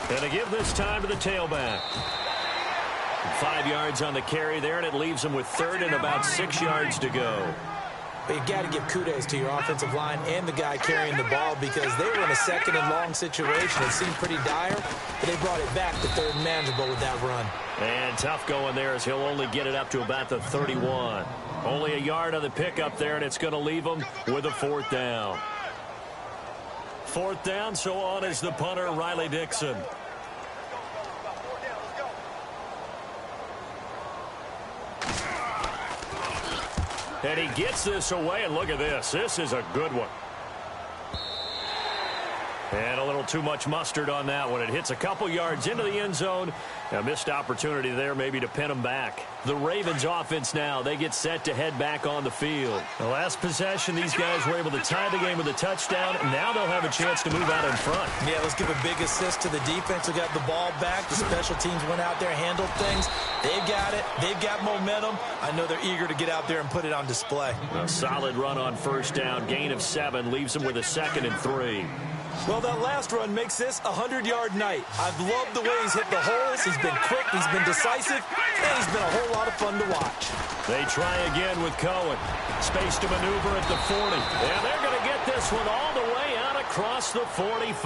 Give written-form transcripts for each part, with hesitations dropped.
And to give this time to the tailback. 5 yards on the carry there, and it leaves them with third and about 6 yards to go. But you got to give kudos to your offensive line and the guy carrying the ball because they were in a second and long situation. It seemed pretty dire, but they brought it back to third and manageable with that run. And tough going there as he'll only get it up to about the 31. Only a yard on the pickup there, and it's going to leave him with a 4th down. 4th down, so on is the punter, Riley Dixon. And he gets this away, and look at this. This is a good one. And a little too much mustard on that one. It hits a couple yards into the end zone. A missed opportunity there maybe to pin them back. The Ravens offense now, they get set to head back on the field. The last possession, these guys were able to tie the game with a touchdown, and now they'll have a chance to move out in front. Yeah, let's give a big assist to the defense who got the ball back. The special teams went out there, handled things. They've got it. They've got momentum. I know they're eager to get out there and put it on display. A solid run on 1st down. Gain of 7 leaves them with a 2nd and 3. Well, that last run makes this a 100-yard night. I've loved the way he's hit the holes. He's been quick, he's been decisive, and he's been a whole lot of fun to watch. They try again with Cohen. Space to maneuver at the 40. And they're going to get this one all the way out across the 45.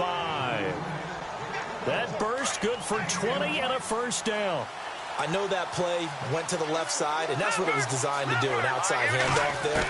That burst good for 20 and a 1st down. I know that play went to the left side, and that's what it was designed to do, an outside handoff there.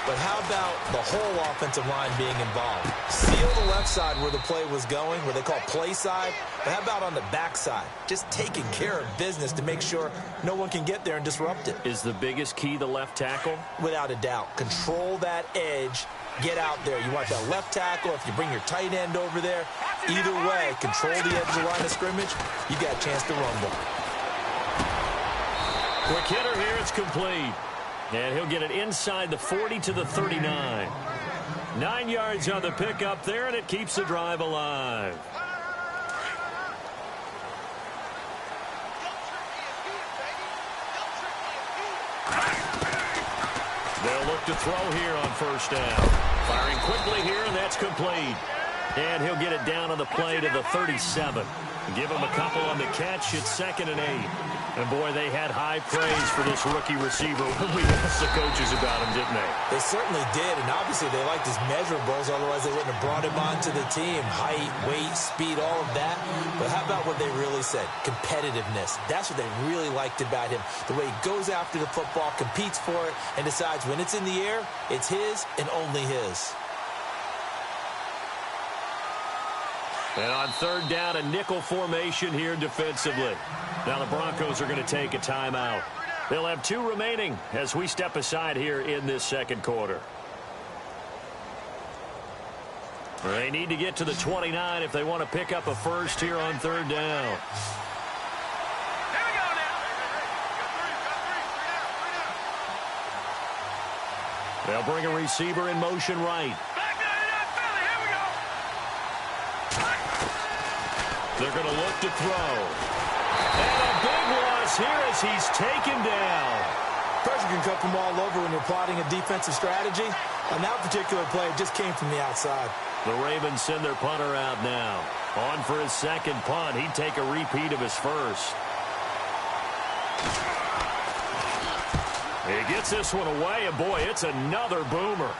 But how about the whole offensive line being involved? Seal the left side where the play was going, where they call play side. But how about on the back side? Just taking care of business to make sure no one can get there and disrupt it. Is the biggest key the left tackle? Without a doubt. Control that edge. Get out there. You want that left tackle. If you bring your tight end over there, either way, control the edge of the line of scrimmage, you got a chance to rumble. Quick hitter here. It's complete. And he'll get it inside the 40 to the 39. 9 yards on the pickup there, and it keeps the drive alive. They'll look to throw here on 1st down. Firing quickly here, and that's complete. And he'll get it down on the play to the 37. Give him a couple on the catch. It's 2nd and 8. And, boy, they had high praise for this rookie receiver when we asked the coaches about him, didn't they? They certainly did, and obviously they liked his measurables. Otherwise, they wouldn't have brought him onto the team. Height, weight, speed, all of that. But how about what they really said? Competitiveness. That's what they really liked about him. The way he goes after the football, competes for it, and decides when it's in the air, it's his and only his. And on 3rd down, a nickel formation here defensively. Now the Broncos are going to take a timeout. They'll have 2 remaining as we step aside here in this 2nd quarter. They need to get to the 29 if they want to pick up a first here on 3rd down. They'll bring a receiver in motion right. They're going to look to throw. And a big loss here as he's taken down. Pressure can come from all over when you're plotting a defensive strategy. On that particular play, it just came from the outside. The Ravens send their punter out now. On for his 2nd punt. He'd take a repeat of his 1st. He gets this one away, and boy, it's another boomer.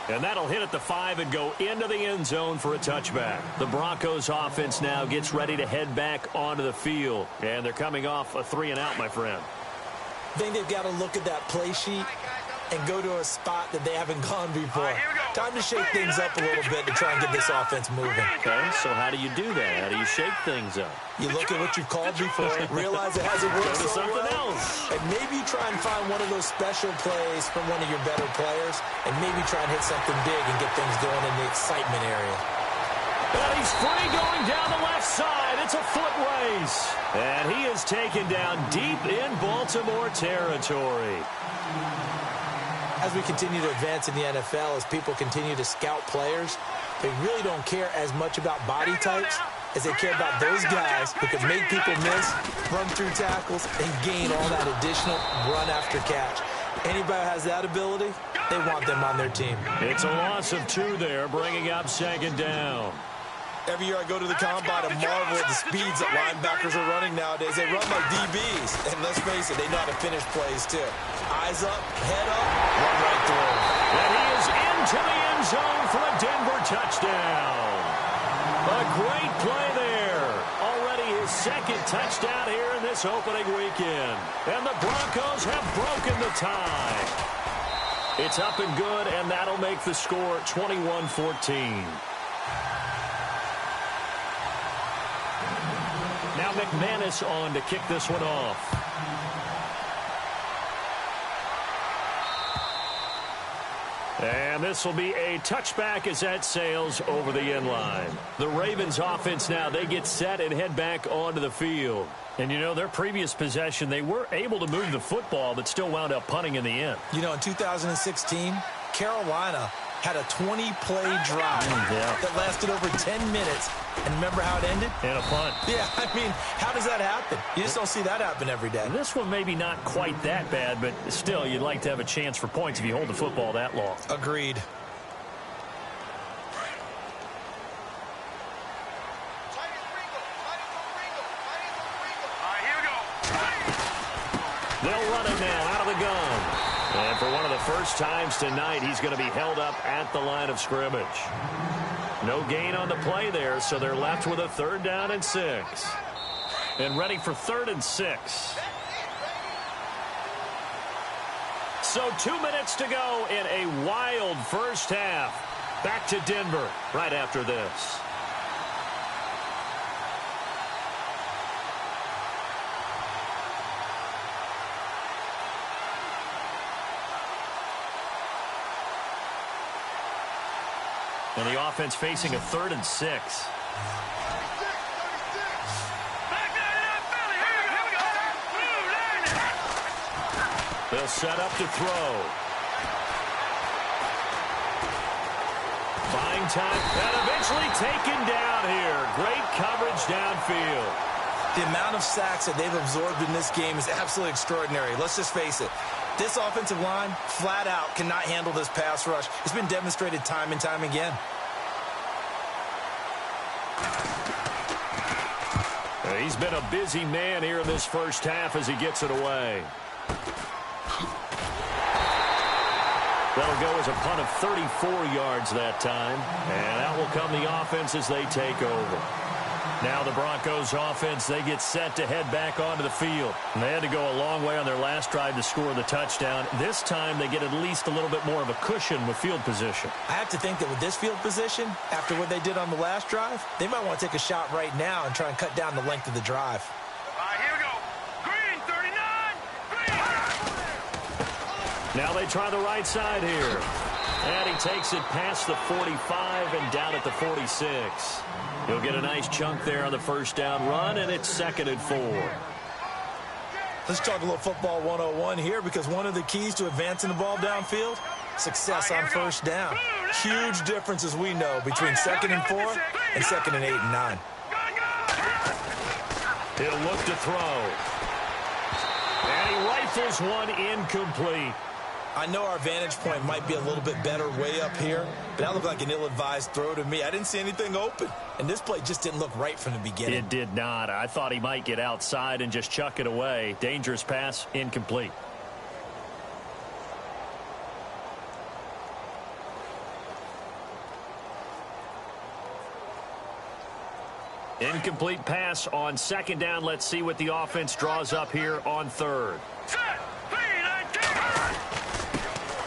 And that'll hit at the 5 and go into the end zone for a touchback. The Broncos offense now gets ready to head back onto the field. And they're coming off a 3-and-out, my friend. I think they've got to look at that play sheet and go to a spot that they haven't gone before. Time to shake things up a little bit to try and get this offense moving. Okay, so how do you do that? How do you shake things up? You look at what you've called before, realize it hasn't worked so something well, else. and maybe try and find one of those special plays from one of your better players, and maybe try and hit something big and get things going in the excitement area. And he's free going down the left side. It's a foot race. And he is taken down deep in Baltimore territory. As we continue to advance in the NFL, as people continue to scout players, they really don't care as much about body types as they care about those guys who can make people miss, run through tackles, and gain all that additional run after catch. Anybody who has that ability, they want them on their team. It's a loss of 2 there, bringing up second down. Every year I go to the combine and marvel at the speeds that linebackers are running nowadays. They run like DBs. And let's face it, they know how to finish plays too. Eyes up, head up, run right through. And he is into the end zone for a Denver touchdown. A great play there. Already his second touchdown here in this opening weekend. And the Broncos have broken the tie. It's up and good, and that'll make the score 21-14. Now McManus on to kick this one off. And this will be a touchback as that sails over the end line. The Ravens offense now, they get set and head back onto the field. And, you know, their previous possession, they were able to move the football, but still wound up punting in the end. You know, in 2016, Carolina had a 20-play drive that lasted over 10 minutes. And remember how it ended? And a punt. Yeah, I mean, how does that happen? You just don't see that happen every day. And this one maybe not quite that bad, but still, you'd like to have a chance for points if you hold the football that long. Agreed. They'll run it now out of the gun. And for one of the first times tonight, he's going to be held up at the line of scrimmage. No gain on the play there, so they're left with a 3rd down and 6. And ready for 3rd and 6. So 2 minutes to go in a wild first half. Back to Denver right after this. And the offense facing a 3rd and 6. They'll set up to throw. Buying time. And eventually taken down here. Great coverage downfield. The amount of sacks that they've absorbed in this game is absolutely extraordinary. Let's just face it. This offensive line, flat out, cannot handle this pass rush. It's been demonstrated time and time again. He's been a busy man here in this first half as he gets it away. That'll go as a punt of 34 yards that time. And out will come the offense as they take over. Now the Broncos offense, they get set to head back onto the field. And they had to go a long way on their last drive to score the touchdown. This time they get at least a little bit more of a cushion with field position. I have to think that with this field position, after what they did on the last drive, they might want to take a shot right now and try and cut down the length of the drive. All right, here we go. Green, 39. Green. Now they try the right side here. And he takes it past the 45 and down at the 46. He'll get a nice chunk there on the first down run, and it's 2nd and 4. Let's talk a little football 101 here, because one of the keys to advancing the ball downfield, success on first down. Huge difference, as we know, between 2nd and 4 and 2nd and 8 and 9. He'll look to throw. And he rifles one incomplete. I know our vantage point might be a little bit better way up here, but that looked like an ill-advised throw to me. I didn't see anything open, and this play just didn't look right from the beginning. It did not. I thought he might get outside and just chuck it away. Dangerous pass, incomplete. Incomplete pass on 2nd down. Let's see what the offense draws up here on 3rd.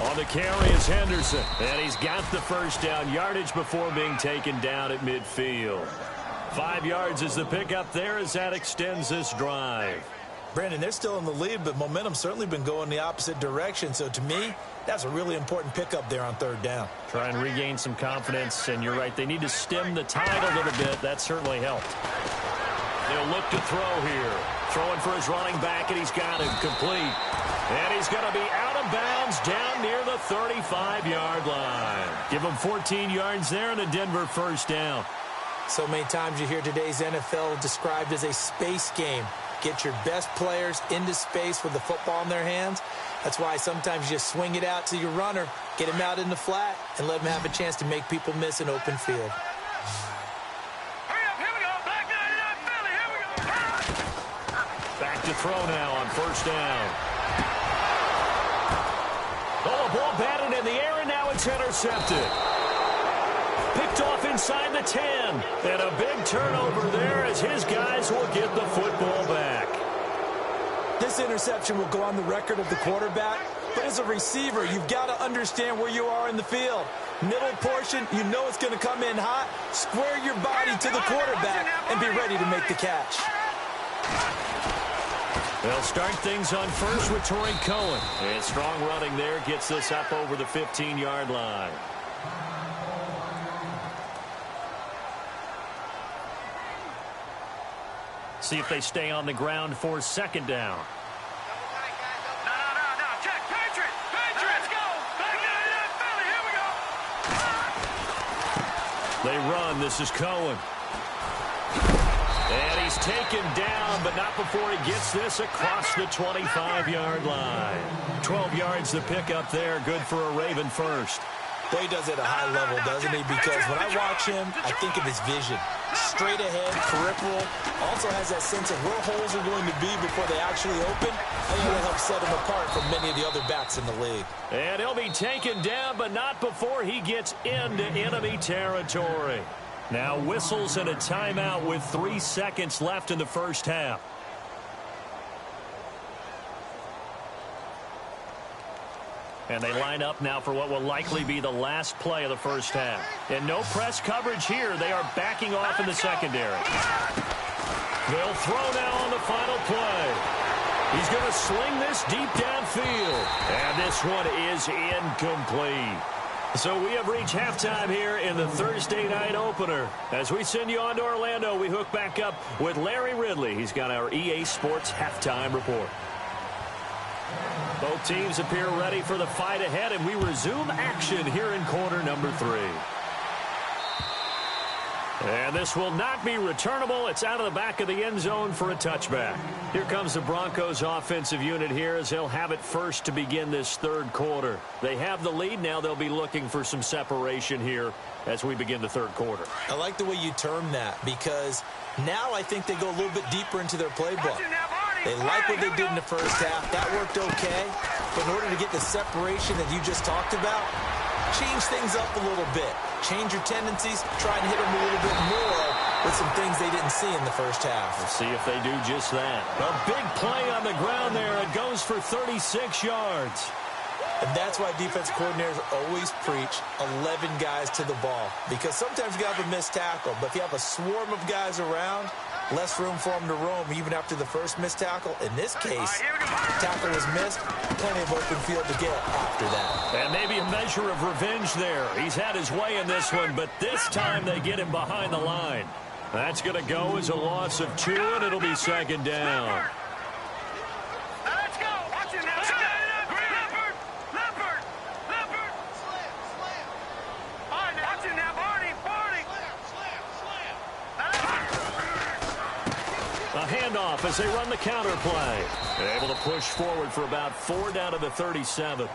On the carry is Henderson, and he's got the first down yardage before being taken down at midfield. 5 yards is the pickup there as that extends this drive. Brandon, they're still in the lead, but momentum's certainly been going the opposite direction. So to me, that's a really important pickup there on 3rd down. Try and regain some confidence, and you're right, they need to stem the tide a little bit. That certainly helped. They'll look to throw here. Throwing for his running back, and he's got him complete. And he's going to be out of bounds down near the 35-yard line. Give him 14 yards there and a Denver first down. So many times you hear today's NFL described as a space game. get your best players into space with the football in their hands. That's why sometimes you just swing it out to your runner, get him out in the flat, and let him have a chance to make people miss an open field. Back to throw now on first down. Oh, a ball batted in the air, and now it's intercepted. Picked off inside the 10. And a big turnover there as his guys will get the football back. This interception will go on the record of the quarterback, but as a receiver, you've got to understand where you are in the field. Middle portion, you know it's going to come in hot. Square your body to the quarterback and be ready to make the catch. They'll start things on first with Torrey Cohen. And strong running there gets this up over the 15-yard line. See if they stay on the ground for second down. No. Check. Patriot. Let's go. Back in Philly. Here we go. They run. This is Cohen. And he's taken down, but not before he gets this across the 25-yard line. 12 yards to pick up there. Good for a Raven first. Well, he does it at a high level, doesn't he? Because when I watch him, I think of his vision. Straight ahead, peripheral. Also has that sense of where holes are going to be before they actually open. I think that helps set him apart from many of the other backs in the league. And he'll be taken down, but not before he gets into enemy territory. Now whistles and a timeout with 3 seconds left in the first half. And they line up now for what will likely be the last play of the first half. And no press coverage here. They are backing off in the secondary. They'll throw now on the final play. He's going to sling this deep downfield. And this one is incomplete. So we have reached halftime here in the Thursday night opener. As we send you on to Orlando, we hook back up with Larry Ridley. He's got our EA Sports halftime report. Both teams appear ready for the fight ahead, and we resume action here in quarter number 3. And this will not be returnable. It's out of the back of the end zone for a touchback. Here comes the Broncos offensive unit here as they'll have it first to begin this third quarter. They have the lead. Now they'll be looking for some separation here as we begin the third quarter. I like the way you term that because now I think they go a little bit deeper into their playbook. They like what they did in the first half. That worked okay. But in order to get the separation that you just talked about, change things up a little bit. Change your tendencies. Try and hit them a little bit more with some things they didn't see in the first half. Let's see if they do just that. A big play on the ground there. It goes for 36 yards. And that's why defense coordinators always preach 11 guys to the ball. Because sometimes you got to have a missed tackle. But if you have a swarm of guys around, less room for them to roam even after the first missed tackle. In this case, tackle was missed. Plenty of open field to get after that. And maybe a measure of revenge there. He's had his way in this one, but this time they get him behind the line. That's going to go as a loss of 2, and it'll be second down. Let's go. Watch it now. Leopard. All right, now. Watch it now, Barney. A handoff as they run the counter play. They're able to push forward for about 4 down to the 37.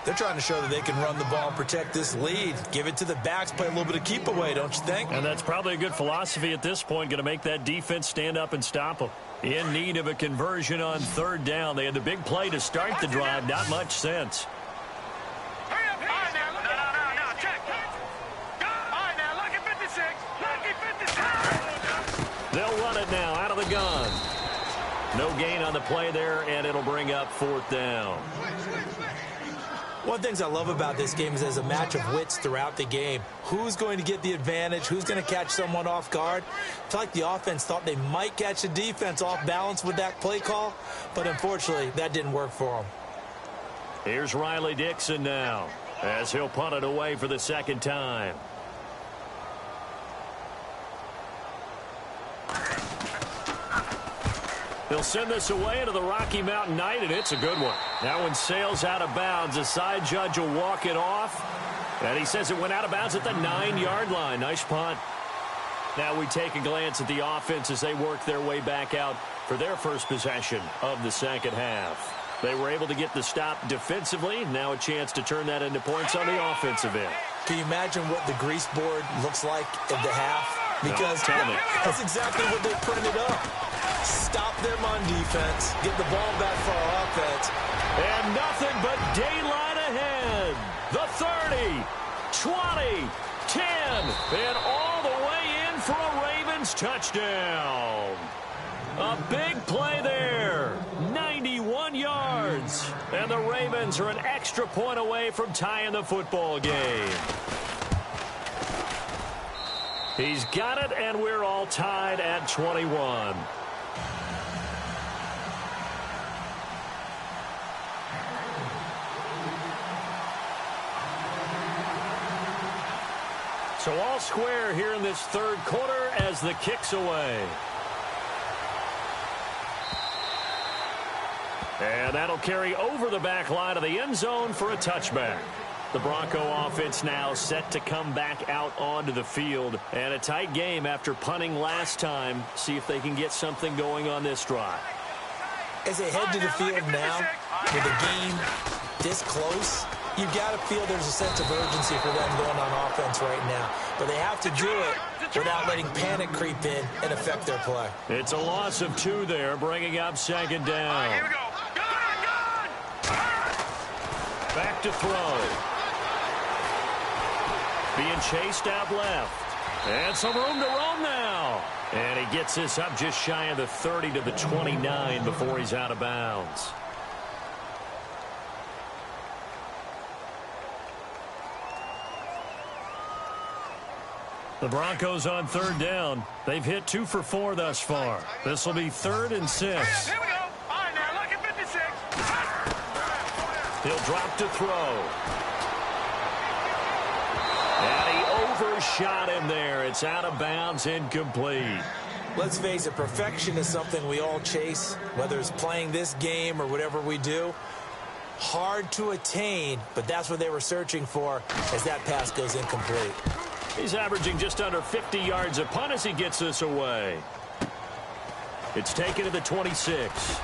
They're trying to show that they can run the ball and protect this lead. Give it to the backs, play a little bit of keep away, don't you think? And that's probably a good philosophy at this point, going to make that defense stand up and stop them. In need of a conversion on third down. They had the big play to start the drive, not much sense. Hurry up. All right, now. No. Check. All right, now. Lucky 56. Lucky 56. They'll run it now out of the gun. No gain on the play there, and it'll bring up fourth down. One of the things I love about this game is there's a match of wits throughout the game. Who's going to get the advantage? Who's going to catch someone off guard? I feel like the offense thought they might catch the defense off balance with that play call, but unfortunately, that didn't work for them. Here's Riley Dixon now as he'll punt it away for the second time. He'll send this away into the Rocky Mountain Night, and it's a good one. That one sails out of bounds. The side judge will walk it off, and he says it went out of bounds at the 9-yard line. Nice punt. Now we take a glance at the offense as they work their way back out for their first possession of the second half. They were able to get the stop defensively. Now a chance to turn that into points on the offensive end. Can you imagine what the grease board looks like at the half? Because that's exactly what they printed up. Stop them on defense, get the ball back for our offense. And nothing but daylight ahead. The 30, 20, 10, and all the way in for a Ravens touchdown. A big play there, 91 yards. And the Ravens are an extra point away from tying the football game. He's got it, and we're all tied at 21. So all square here in this third quarter as the kick's away. And that'll carry over the back line of the end zone for a touchback. The Bronco offense now set to come back out onto the field. And a tight game after punting last time. See if they can get something going on this drive. As they head to the field now, with the game this close, you've got to feel there's a sense of urgency for them going on offense right now. But they have to do it without letting panic creep in and affect their play. It's a loss of 2 there, bringing up second down. Here we go. Back to throw. Being chased out left. And some room to roam now. And he gets this up just shy of the 30 to the 29 before he's out of bounds. The Broncos on third down. They've hit 2 for 4 thus far. This will be 3rd and 6. Here we go. All right, now look at 56. He'll drop to throw. And he overshot him there. It's out of bounds, incomplete. Let's face it, perfection is something we all chase, whether it's playing this game or whatever we do. Hard to attain, but that's what they were searching for as that pass goes incomplete. He's averaging just under 50 yards a punt as he gets this away. It's taken to the 26.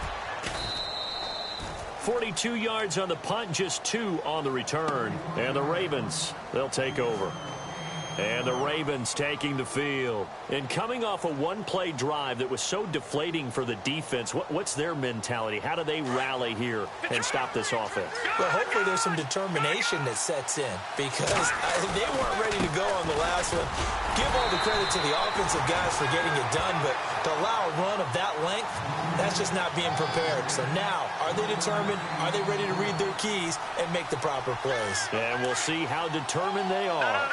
42 yards on the punt, just 2 on the return. And the Ravens, they'll take over. And the Ravens taking the field. And coming off a one-play drive that was so deflating for the defense, what's their mentality? How do they rally here and stop this offense? Well, hopefully there's some determination that sets in because they weren't ready to go on the last one. Give all the credit to the offensive guys for getting it done, but to allow a run of that length, that's just not being prepared. So now, are they determined? Are they ready to read their keys and make the proper plays? And we'll see how determined they are.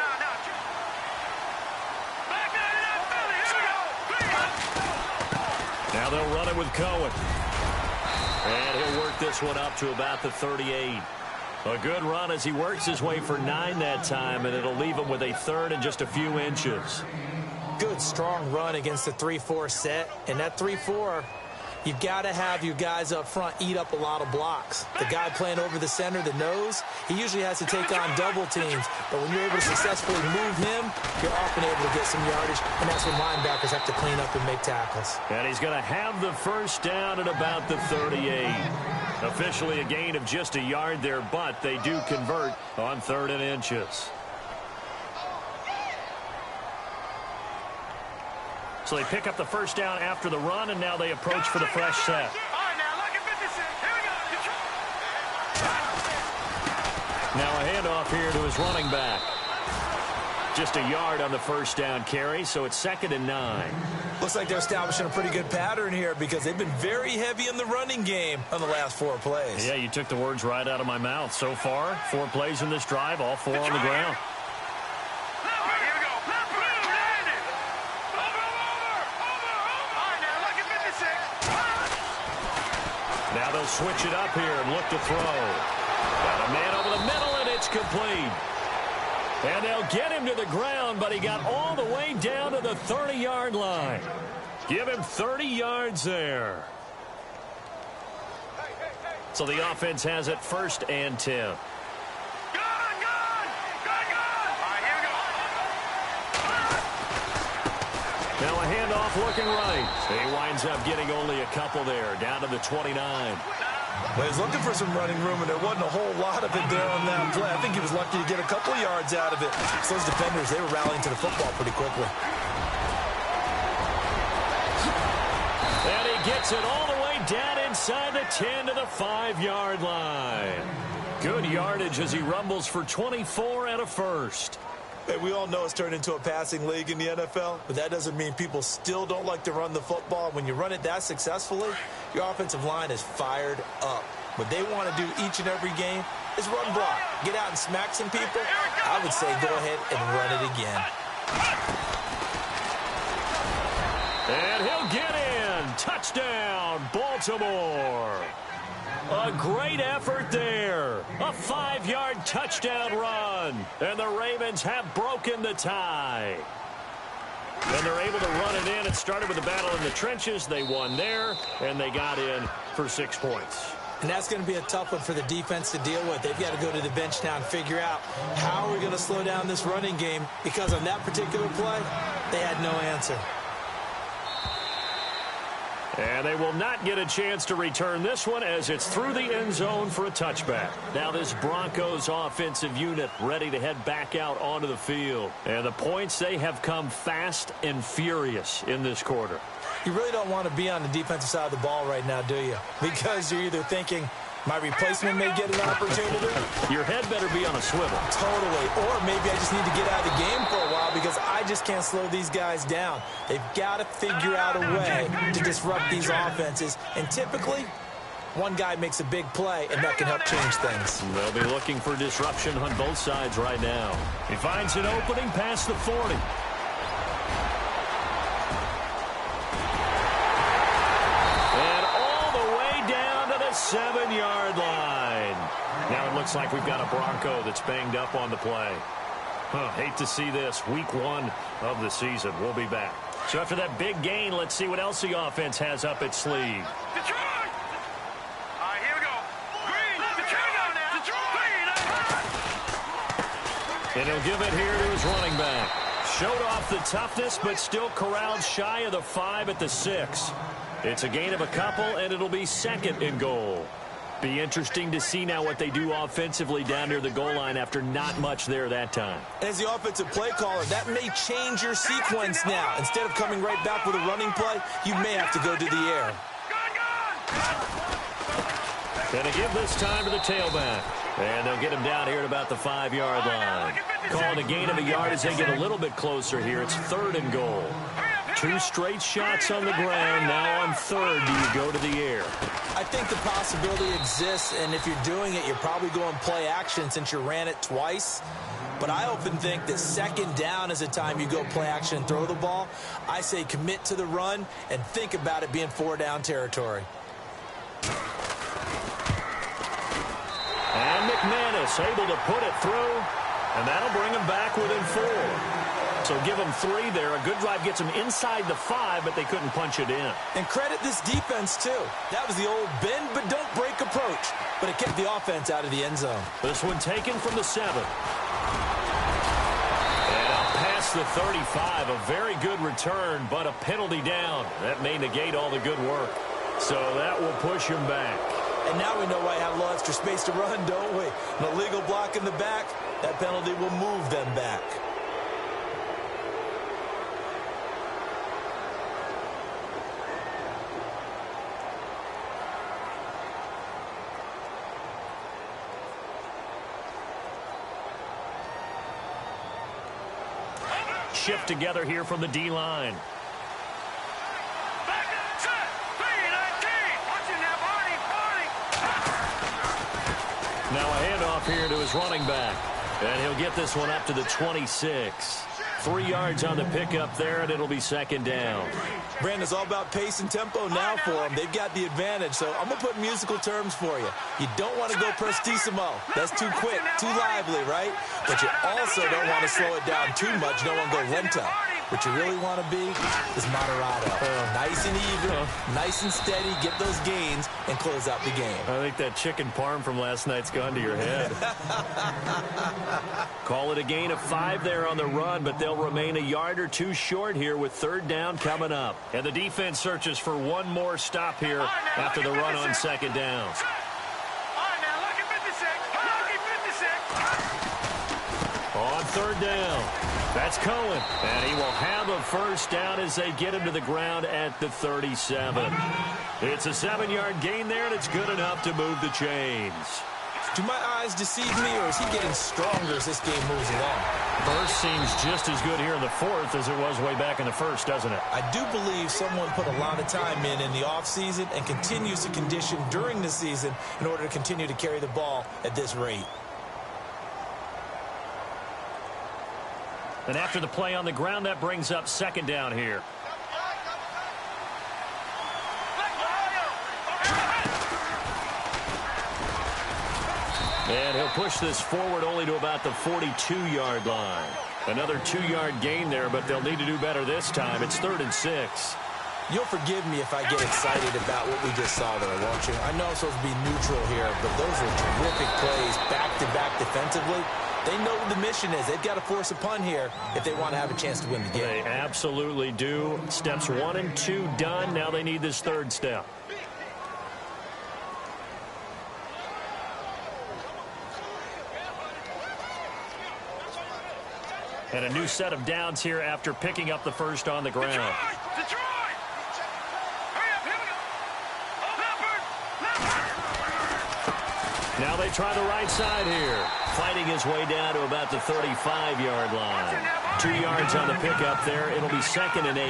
Now they'll run it with Cohen. And he'll work this one up to about the 38. A good run as he works his way for 9 that time, and it'll leave him with a 3rd and just a few inches. Good, strong run against the 3-4 set. And that 3-4, you've got to have your guys up front eat up a lot of blocks. The guy playing over the center, the nose, he usually has to take on double teams. But when you're able to successfully move him, you're often able to get some yardage. And that's when linebackers have to clean up and make tackles. And he's going to have the first down at about the 38. Officially a gain of just a yard there, but they do convert on 3rd and inches. So they pick up the first down after the run, and now they approach for the fresh set. All right, now look at 56. Here we go. Now a handoff here to his running back. Just a yard on the first down carry, so it's 2nd and 9. Looks like they're establishing a pretty good pattern here because they've been very heavy in the running game on the last 4 plays. Yeah, you took the words right out of my mouth. So far, 4 plays in this drive, all 4 on the ground. Now they'll switch it up here and look to throw. Got a man over the middle, and it's complete. And they'll get him to the ground, but he got all the way down to the 30-yard line. Give him 30 yards there. So the offense has it 1st and 10. Now a handoff looking right. He winds up getting only a couple there, down to the 29. Well, he's looking for some running room, and there wasn't a whole lot of it there on that play. I think he was lucky to get a couple of yards out of it. So those defenders, they were rallying to the football pretty quickly. And he gets it all the way down inside the 10 to the 5-yard line. Good yardage as he rumbles for 24 and a first. Hey, we all know it's turned into a passing league in the NFL, but that doesn't mean people still don't like to run the football. When you run it that successfully, your offensive line is fired up. What they want to do each and every game is run block. Get out and smack some people. I would say go ahead and run it again. And he'll get in. Touchdown, Baltimore. A great effort there. A 5-yard touchdown run. And the Ravens have broken the tie. And they're able to run it in. It started with a battle in the trenches. They won there, and they got in for 6 points. And that's going to be a tough one for the defense to deal with. They've got to go to the bench now and figure out how we're going to slow down this running game, because on that particular play, they had no answer. And they will not get a chance to return this one as it's through the end zone for a touchback. Now this Broncos offensive unit ready to head back out onto the field. And the points, they have come fast and furious in this quarter. You really don't want to be on the defensive side of the ball right now, do you? Because you're either thinking, my replacement may get an opportunity. Your head better be on a swivel. Totally. Or maybe I just need to get out of the game for a while because I just can't slow these guys down. They've got to figure out a way to disrupt these offenses. And typically, one guy makes a big play, and that can help change things. They'll be looking for disruption on both sides right now. He finds an opening past the 40. And all the way down to the 7-yard line. Now it looks like we've got a Bronco that's banged up on the play. Hate to see this. Week 1 of the season. We'll be back. So after that big gain, let's see what else the offense has up its sleeve. Detroit! All right, here we go. Green, Detroit go now. Detroit! And he'll give it here to his running back. Showed off the toughness, but still corralled shy of the 5 at the 6. It's a gain of a couple, and it'll be 2nd and goal. Be interesting to see now what they do offensively down near the goal line after not much there that time. As the offensive play caller, that may change your sequence now. Instead of coming right back with a running play, you may have to go to the air. Gonna give this time to the tailback. And they'll get him down here at about the 5-yard line. Calling a gain of a yard as they get a little bit closer here. It's 3rd and goal. 2 straight shots on the ground. Now on 3rd, do you go to the air? I think the possibility exists, and if you're doing it, you're probably going play action since you ran it twice. But I often think that 2nd down is the time you go play action and throw the ball. I say commit to the run and think about it being 4-down territory. And McManus able to put it through, and that'll bring him back within 4. So give them 3 there. A good drive gets them inside the 5, but they couldn't punch it in. And credit this defense, too. That was the old bend but don't break approach, but it kept the offense out of the end zone. This one taken from the 7. And out past the 35, a very good return, but a penalty down. That may negate all the good work. So that will push him back. And now we know why I have a little extra space to run, don't we? An illegal block in the back, that penalty will move them back. Shift together here from the D-line. Now a handoff here to his running back. And he'll get this one up to the 26. 3 yards on the pickup there, and it'll be 2nd down. Brandon, it's all about pace and tempo now for them. They've got the advantage, so I'm going to put musical terms for you. You don't want to go prestissimo. That's too quick, too lively, right? But you also don't want to slow it down too much. You don't want to go lento. What you really want to be is Moderado. Nice and even, nice and steady, get those gains, and close out the game. I think that chicken parm from last night's gone to your head. Call it a gain of 5 there on the run, but they'll remain a yard or two short here with third down coming up. And the defense searches for one more stop here after the run on second down. On third down, that's Cohen, and he will have a first down as they get him to the ground at the 37. It's a 7-yard gain there, and it's good enough to move the chains. Do my eyes deceive me, or is he getting stronger as this game moves along? First seems just as good here in the fourth as it was way back in the first, doesn't it? I do believe someone put a lot of time in the offseason and continues to condition during the season in order to continue to carry the ball at this rate. And after the play on the ground, that brings up second down here. And he'll push this forward only to about the 42-yard line. Another 2-yard gain there, but they'll need to do better this time. It's 3rd and 6. You'll forgive me if I get excited about what we just saw there, won't you? I know I'm supposed to be neutral here, but those are terrific plays back-to-back defensively. They know what the mission is. They've got to force a punt here if they want to have a chance to win the game. They absolutely do. Steps 1 and 2 done. Now they need this third step. And a new set of downs here after picking up the first on the ground. Detroit! Hurry up, here we go. Now they try the right side here. Fighting his way down to about the 35-yard line. 2 yards on the pickup there. It'll be 2nd and 8.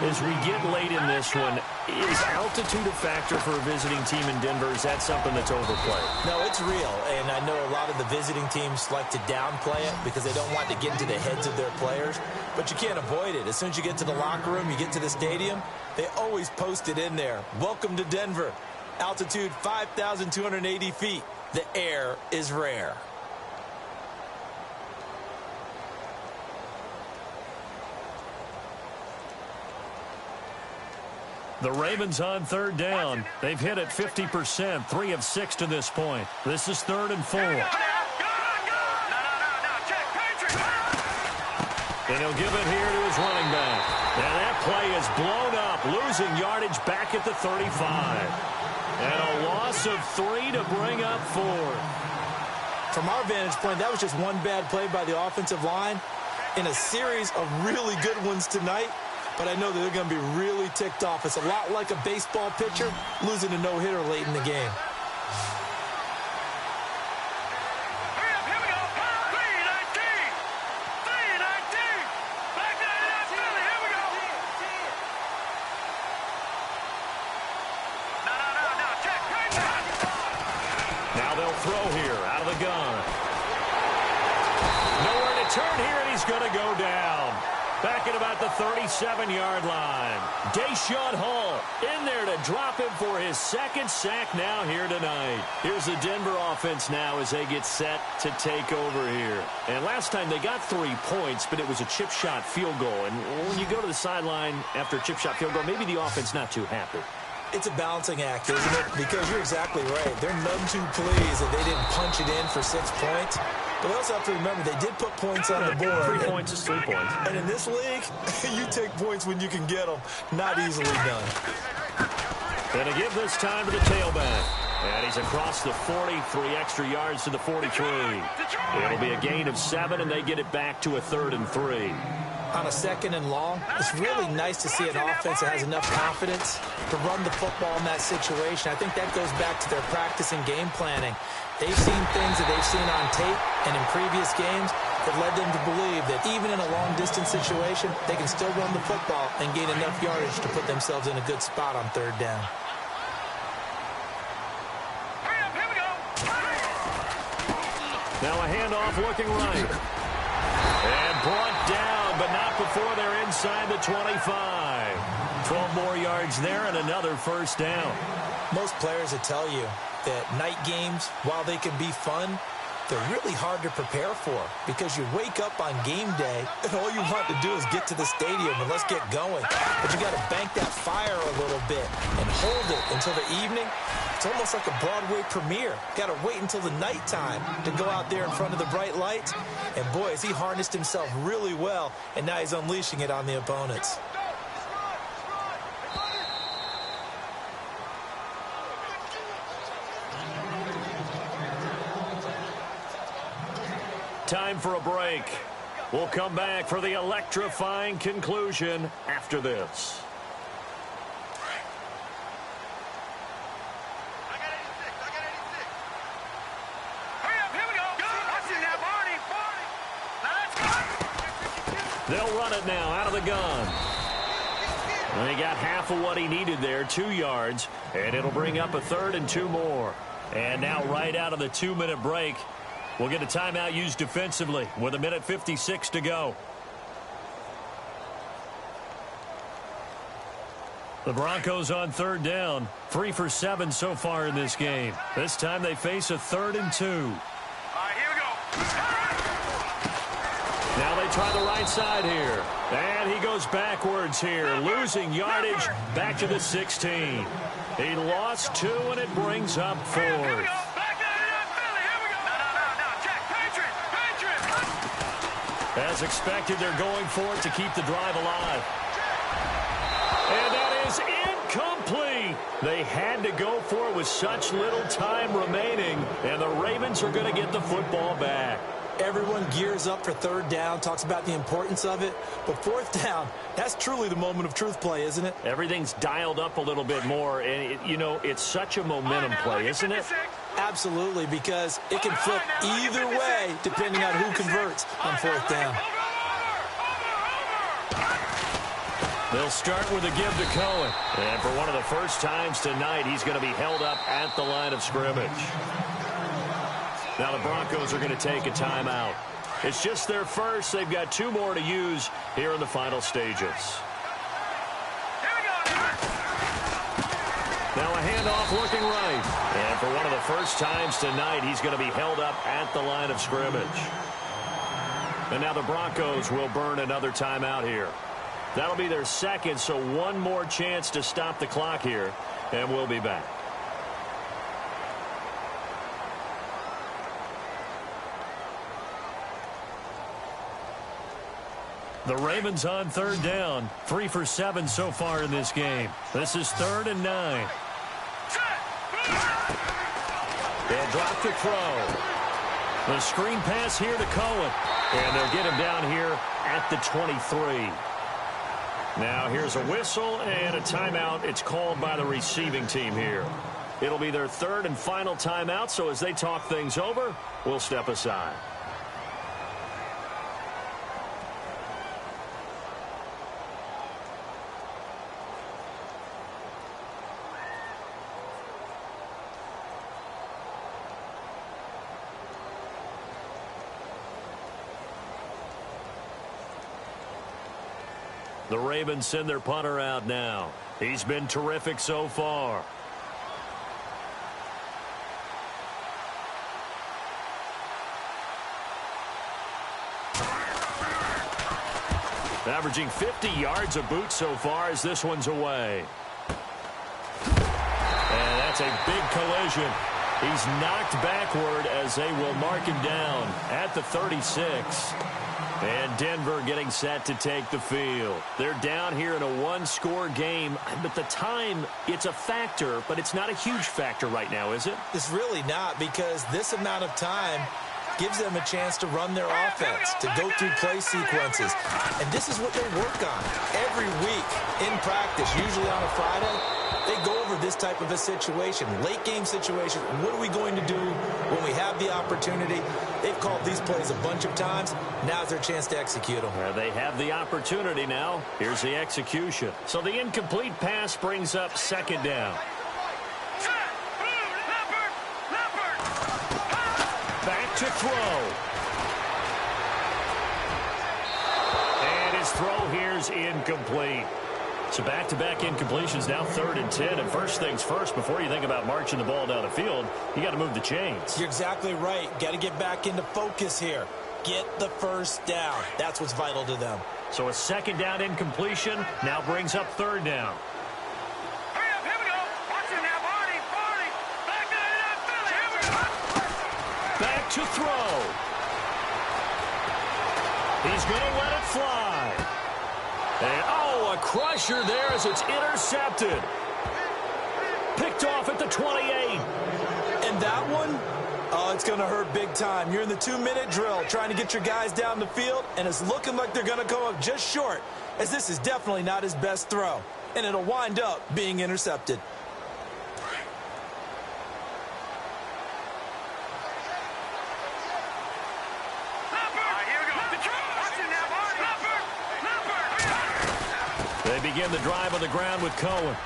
As we get late in this one, is altitude a factor for a visiting team in Denver? Is that something that's overplayed? No, it's real, and I know a lot of the visiting teams like to downplay it because they don't want to get into the heads of their players, but you can't avoid it. As soon as you get to the locker room, you get to the stadium, they always post it in there. Welcome to Denver. Altitude 5,280 feet. The air is rare. The Ravens on third down. They've hit it 50%, 3 of 6 to this point. This is 3rd and 4. And he'll give it here to his running back. And that play is blown up, losing yardage back at the 35. And a loss of 3 to bring up 4. From our vantage point, that was just one bad play by the offensive line in a series of really good ones tonight. But I know that they're going to be really ticked off. It's a lot like a baseball pitcher losing a no-hitter late in the game. Hurry up, here we go. 3-19. 3-19. Back to the Philly, here we go. No, check. Now they'll throw here out of the gun. Nowhere to turn here, and he's going to go down. Back at about the 37-yard line. Deshaun Hall in there to drop him for his 2nd sack now here tonight. Here's the Denver offense now as they get set to take over here. And last time they got 3 points, but it was a chip shot field goal. And when you go to the sideline after a chip shot field goal, maybe the offense not too happy. It's a balancing act, isn't it? Because you're exactly right. They're none too pleased that they didn't punch it in for 6 points. But we also have to remember they did put points on the board. 3 points is 3 points. And in this league, you take points when you can get them. Not easily done. Going to give this time to the tailback. And he's across the 40, 3 extra yards to the 43. It'll be a gain of 7, and they get it back to a 3rd and 3. On a 2nd and long, it's really nice to see an offense that has enough confidence to run the football in that situation. I think that goes back to their practice and game planning. They've seen things that they've seen on tape and in previous games that led them to believe that even in a long-distance situation, they can still run the football and gain enough yardage to put themselves in a good spot on 3rd down. Hurry up, here we go. Now a handoff looking right. And brought down, but not before they're inside the 25. 12 more yards there and another first down. Most players will tell you that night games, while they can be fun, they're really hard to prepare for because you wake up on game day and all you want to do is get to the stadium and let's get going. But you got to bank that fire a little bit and hold it until the evening. It's almost like a Broadway premiere. Got to wait until the nighttime to go out there in front of the bright lights. And boy, has he harnessed himself really well, and now he's unleashing it on the opponents. Time for a break. We'll come back for the electrifying conclusion after this. They'll run it now out of the gun. And he got half of what he needed there, 2 yards, and it'll bring up a 3rd and 2 more. And now right out of the 2-minute break, we'll get a timeout used defensively with 1:56 to go. The Broncos on 3rd down, 3 for 7 so far in this game. This time they face a 3rd and 2. All right, here we go. Now they try the right side here. And he goes backwards here, losing yardage back to the 16. He lost 2, and it brings up 4th. As expected, they're going for it to keep the drive alive. And that is incomplete. They had to go for it with such little time remaining, and the Ravens are going to get the football back. Everyone gears up for 3rd down, talks about the importance of it. But 4th down, that's truly the moment of truth play, isn't it? Everything's dialed up a little bit more, and, it's such a momentum play, isn't it? Absolutely, because it can flip either way depending on who converts on 4th down. They'll start with a give to Cohen. And for one of the first times tonight, he's going to be held up at the line of scrimmage. Now the Broncos are going to take a timeout. It's just their first. They've got 2 more to use here in the final stages. Now a handoff looking right. And for one of the first times tonight, he's going to be held up at the line of scrimmage. And now the Broncos will burn another timeout here. That'll be their second, so 1 more chance to stop the clock here, and we'll be back. The Ravens on 3rd down, 3 for 7 so far in this game. This is 3rd and 9. They'll drop to throw. The screen pass here to Cohen. And they'll get him down here at the 23. Now here's a whistle and a timeout. It's called by the receiving team here. It'll be their 3rd and final timeout, so as they talk things over, we'll step aside. The Ravens send their punter out now. He's been terrific so far. Averaging 50 yards a boot so far as this one's away. And that's a big collision. He's knocked backward as they will mark him down at the 36. And Denver getting set to take the field. They're down here in a 1-score game. But the time, it's a factor, but it's not a huge factor right now, is it? It's really not, because this amount of time gives them a chance to run their offense, to go through play sequences. And this is what they work on every week in practice, usually on a Friday. They go over this type of a situation, late game situation. What are we going to do when we have the opportunity? They've called these plays a bunch of times. Now's their chance to execute them. They have the opportunity now. Here's the execution. So the incomplete pass brings up 2nd down. Back to throw. And his throw here's incomplete. So back-to-back incompletions, now 3rd and 10. And first things first, before you think about marching the ball down the field, you got to move the chains. You're exactly right. Got to get back into focus here. Get the first down. That's what's vital to them. So a 2nd down incompletion now brings up 3rd down. Hurry up, here we go. Watch it now, Barney. Back to Philly. Here we go. Back to throw. He's going to let it fly. And, a crusher there as it's intercepted. Picked off at the 28. And that one, it's going to hurt big time. You're in the 2-minute drill trying to get your guys down the field, and it's looking like they're going to come up just short, as this is definitely not his best throw. And it'll wind up being intercepted. They begin the drive on the ground with Cohen.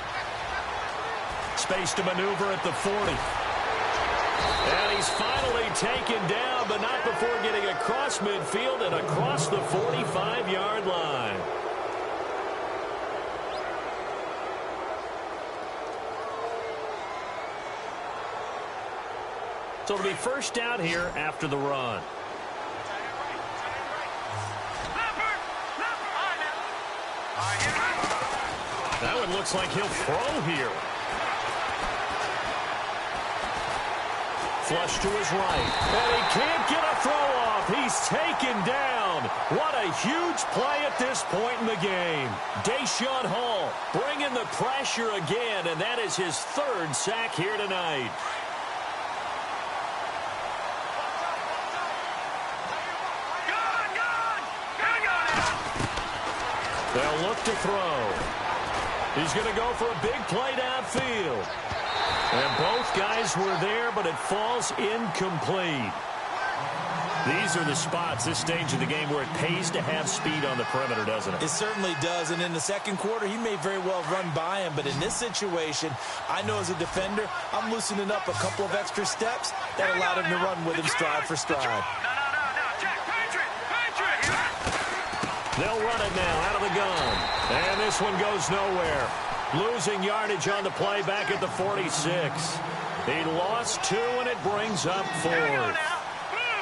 Space to maneuver at the 40. And he's finally taken down, but not before getting across midfield and across the 45-yard line. So it'll be first down here after the run. That one looks like he'll throw here. Flush to his right. And he can't get a throw off. He's taken down. What a huge play at this point in the game. Deshaun Hall bringing the pressure again, and that is his 3rd sack here tonight. They'll look to throw. He's going to go for a big play downfield. And both guys were there, but it falls incomplete. These are the spots, this stage of the game, where it pays to have speed on the perimeter, doesn't it? It certainly does, and in the 2nd quarter, he may very well run by him, but in this situation, I know as a defender, I'm loosening up a couple of extra steps that allowed him to run with him stride for stride. They'll run it now out of the gun. And this one goes nowhere. Losing yardage on the play back at the 46. He lost 2, and it brings up 4th.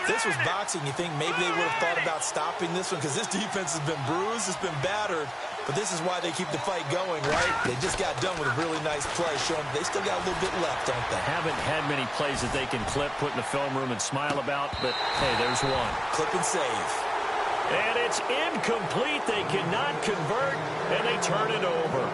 If this was boxing, you think maybe they would have thought about stopping this one, because this defense has been bruised, it's been battered, but this is why they keep the fight going, right? They just got done with a really nice play, showing they still got a little bit left, don't they? Haven't had many plays that they can clip, put in the film room, and smile about, but, hey, there's one. Clip and save. And it's incomplete. They cannot convert, and they turn it over.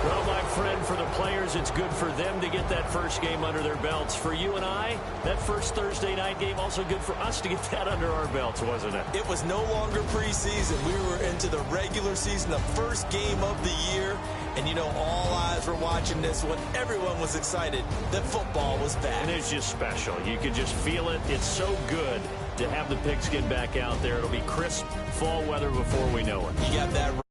Well, my friend, for the players, it's good for them to get that first game under their belts. For you and I, that first Thursday night game, also good for us to get that under our belts, wasn't it? It was no longer preseason. We were into the regular season, the first game of the year. And, you know, all eyes were watching this one. Everyone was excited that football was back. And it's just special. You could just feel it. It's so good to have the pigskin back out there. It'll be crisp fall weather before we know it. You got that right.